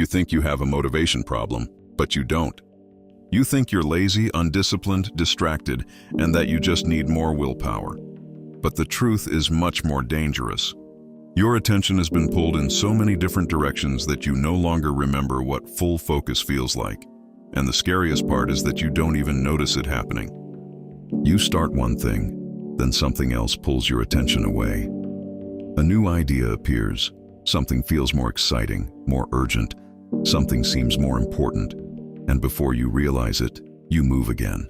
You think you have a motivation problem, but you don't. You think you're lazy, undisciplined, distracted, and that you just need more willpower. But the truth is much more dangerous. Your attention has been pulled in so many different directions that you no longer remember what full focus feels like. And the scariest part is that you don't even notice it happening. You start one thing, then something else pulls your attention away. A new idea appears. Something feels more exciting, more urgent. Something seems more important. And before you realize it, you move again.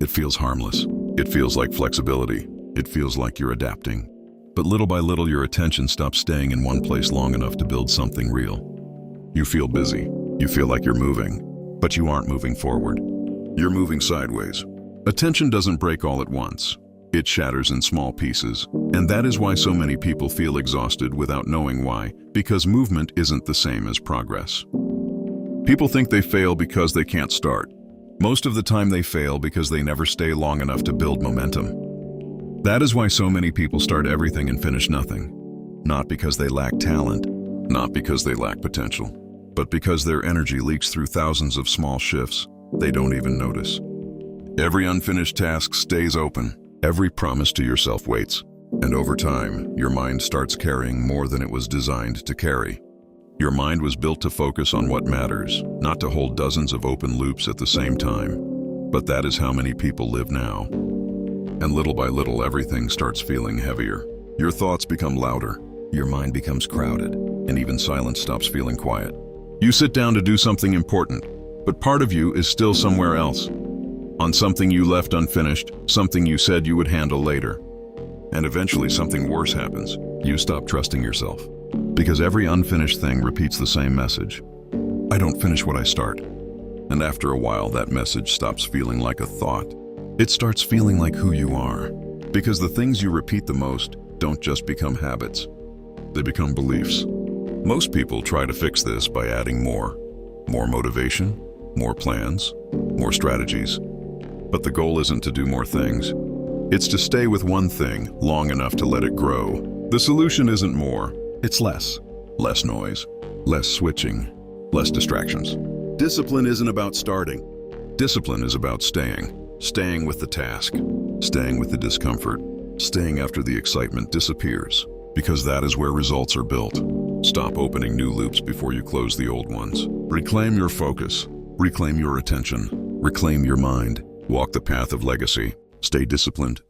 It feels harmless. It feels like flexibility. It feels like you're adapting. But little by little, your attention stops staying in one place long enough to build something real. You feel busy. You feel like you're moving, but you aren't moving forward. You're moving sideways. Attention doesn't break all at once. It shatters in small pieces. And that is why so many people feel exhausted without knowing why, because movement isn't the same as progress. People think they fail because they can't start. Most of the time they fail because they never stay long enough to build momentum. That is why so many people start everything and finish nothing. Not because they lack talent, not because they lack potential, but because their energy leaks through thousands of small shifts they don't even notice. Every unfinished task stays open. Every promise to yourself waits. And over time, your mind starts carrying more than it was designed to carry. Your mind was built to focus on what matters, not to hold dozens of open loops at the same time. But that is how many people live now. And little by little, everything starts feeling heavier. Your thoughts become louder, your mind becomes crowded, and even silence stops feeling quiet. You sit down to do something important, but part of you is still somewhere else. On something you left unfinished, something you said you would handle later. And eventually something worse happens. You stop trusting yourself. Because every unfinished thing repeats the same message. I don't finish what I start. And after a while, that message stops feeling like a thought. It starts feeling like who you are. Because the things you repeat the most don't just become habits. They become beliefs. Most people try to fix this by adding more. More motivation, more plans, more strategies. But the goal isn't to do more things. It's to stay with one thing long enough to let it grow. The solution isn't more, it's less. Less noise, less switching, less distractions. Discipline isn't about starting. Discipline is about staying. Staying with the task, staying with the discomfort, staying after the excitement disappears. Because that is where results are built. Stop opening new loops before you close the old ones. Reclaim your focus. Reclaim your attention. Reclaim your mind. Walk the path of legacy. Stay disciplined.